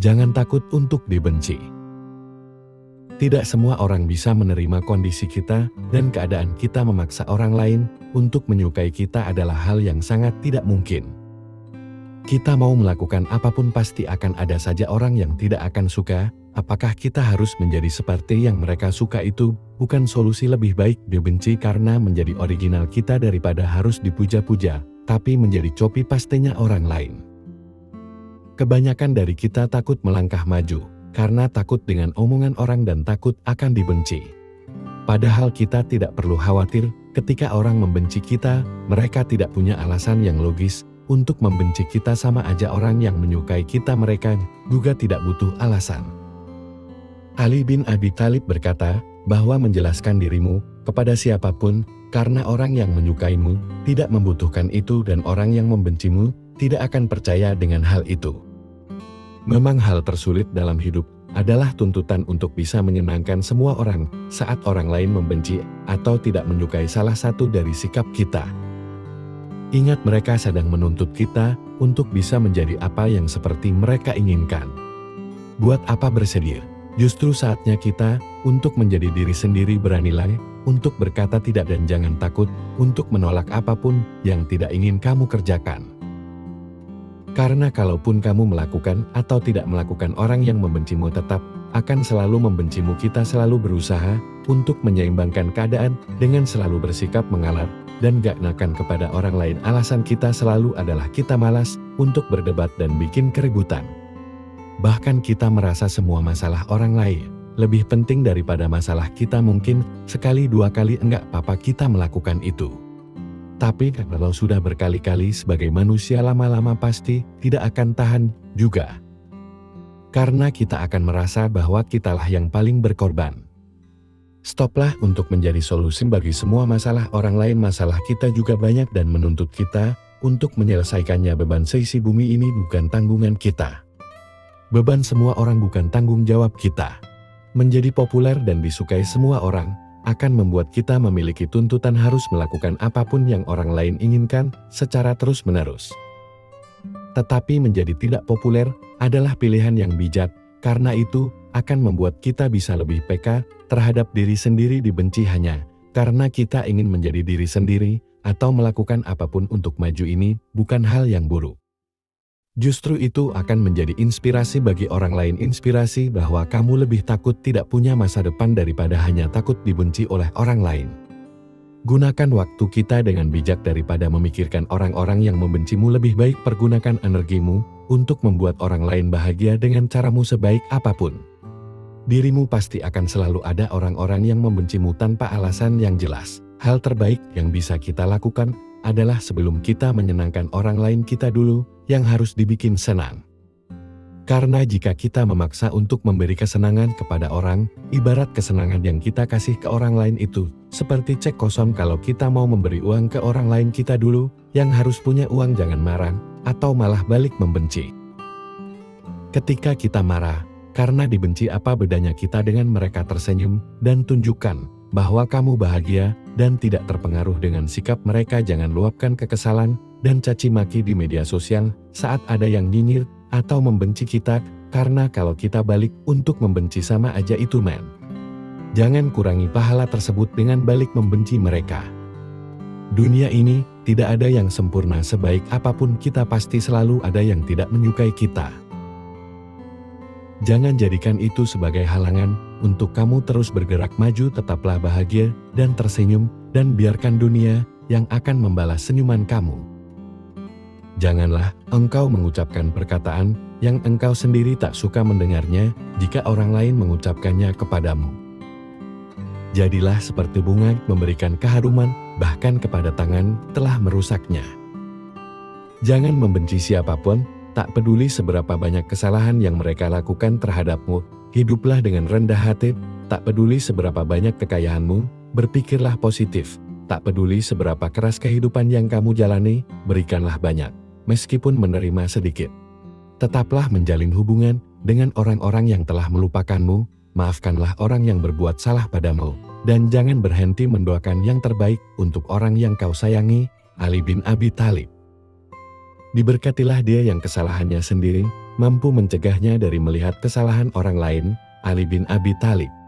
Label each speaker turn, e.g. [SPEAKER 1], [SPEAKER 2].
[SPEAKER 1] Jangan takut untuk dibenci. Tidak semua orang bisa menerima kondisi kita, dan keadaan kita memaksa orang lain untuk menyukai kita adalah hal yang sangat tidak mungkin. Kita mau melakukan apapun pasti akan ada saja orang yang tidak akan suka. Apakah kita harus menjadi seperti yang mereka suka? Itu bukan solusi. Lebih baik dibenci karena menjadi original kita daripada harus dipuja-puja, tapi menjadi copy paste-nya orang lain. Kebanyakan dari kita takut melangkah maju, karena takut dengan omongan orang dan takut akan dibenci. Padahal kita tidak perlu khawatir ketika orang membenci kita, mereka tidak punya alasan yang logis untuk membenci kita. Sama aja orang yang menyukai kita, mereka juga tidak butuh alasan. Ali bin Abi Thalib berkata bahwa menjelaskan dirimu kepada siapapun karena orang yang menyukaimu tidak membutuhkan itu dan orang yang membencimu tidak akan percaya dengan hal itu. Memang hal tersulit dalam hidup adalah tuntutan untuk bisa menyenangkan semua orang saat orang lain membenci atau tidak menyukai salah satu dari sikap kita. Ingat, mereka sedang menuntut kita untuk bisa menjadi apa yang seperti mereka inginkan. Buat apa bersedih? Justru saatnya kita untuk menjadi diri sendiri. Beranilah untuk berkata tidak dan jangan takut untuk menolak apapun yang tidak ingin kamu kerjakan. Karena kalaupun kamu melakukan atau tidak melakukan, orang yang membencimu tetap akan selalu membencimu. Kita selalu berusaha untuk menyeimbangkan keadaan dengan selalu bersikap mengalah dan gak enakan kepada orang lain. Alasan kita selalu adalah kita malas untuk berdebat dan bikin keributan. Bahkan kita merasa semua masalah orang lain lebih penting daripada masalah kita. Mungkin sekali dua kali enggak apa-apa kita melakukan itu. Tapi kalau sudah berkali-kali sebagai manusia, lama-lama pasti tidak akan tahan juga. Karena kita akan merasa bahwa kitalah yang paling berkorban. Stoplah untuk menjadi solusi bagi semua masalah orang lain. Masalah kita juga banyak dan menuntut kita untuk menyelesaikannya. Beban seisi bumi ini bukan tanggungan kita. Beban semua orang bukan tanggung jawab kita. Menjadi populer dan disukai semua orang akan membuat kita memiliki tuntutan harus melakukan apapun yang orang lain inginkan secara terus-menerus. Tetapi menjadi tidak populer adalah pilihan yang bijak, karena itu akan membuat kita bisa lebih peka terhadap diri sendiri. Dibenci hanya karena kita ingin menjadi diri sendiri atau melakukan apapun untuk maju, ini bukan hal yang buruk. Justru itu akan menjadi inspirasi bagi orang lain, inspirasi bahwa kamu lebih takut tidak punya masa depan daripada hanya takut dibenci oleh orang lain. Gunakan waktu kita dengan bijak daripada memikirkan orang-orang yang membencimu. Lebih baik pergunakan energimu untuk membuat orang lain bahagia dengan caramu sebaik apapun. Dirimu pasti akan selalu ada orang-orang yang membencimu tanpa alasan yang jelas. Hal terbaik yang bisa kita lakukan adalah sebelum kita menyenangkan orang lain, kita dulu yang harus dibikin senang. Karena jika kita memaksa untuk memberi kesenangan kepada orang, ibarat kesenangan yang kita kasih ke orang lain itu seperti cek kosong. Kalau kita mau memberi uang ke orang lain, kita dulu yang harus punya uang. Jangan marah atau malah balik membenci. Ketika kita marah karena dibenci, apa bedanya kita dengan mereka? Tersenyum dan tunjukkan bahwa kamu bahagia dan tidak terpengaruh dengan sikap mereka. Jangan luapkan kekesalan dan caci maki di media sosial saat ada yang nyinyir atau membenci kita, karena kalau kita balik untuk membenci sama aja itu men. Jangan kurangi pahala tersebut dengan balik membenci mereka. Dunia ini tidak ada yang sempurna. Sebaik apapun kita, pasti selalu ada yang tidak menyukai kita. Jangan jadikan itu sebagai halangan untuk kamu terus bergerak maju. Tetaplah bahagia dan tersenyum, dan biarkan dunia yang akan membalas senyuman kamu. Janganlah engkau mengucapkan perkataan yang engkau sendiri tak suka mendengarnya jika orang lain mengucapkannya kepadamu. Jadilah seperti bunga, memberikan keharuman bahkan kepada tangan telah merusaknya. Jangan membenci siapapun, tak peduli seberapa banyak kesalahan yang mereka lakukan terhadapmu. Hiduplah dengan rendah hati, tak peduli seberapa banyak kekayaanmu, berpikirlah positif. Tak peduli seberapa keras kehidupan yang kamu jalani, berikanlah banyak, meskipun menerima sedikit. Tetaplah menjalin hubungan dengan orang-orang yang telah melupakanmu, maafkanlah orang yang berbuat salah padamu, dan jangan berhenti mendoakan yang terbaik untuk orang yang kau sayangi. Ali bin Abi Thalib. Diberkatilah dia yang kesalahannya sendiri mampu mencegahnya dari melihat kesalahan orang lain. Ali bin Abi Thalib.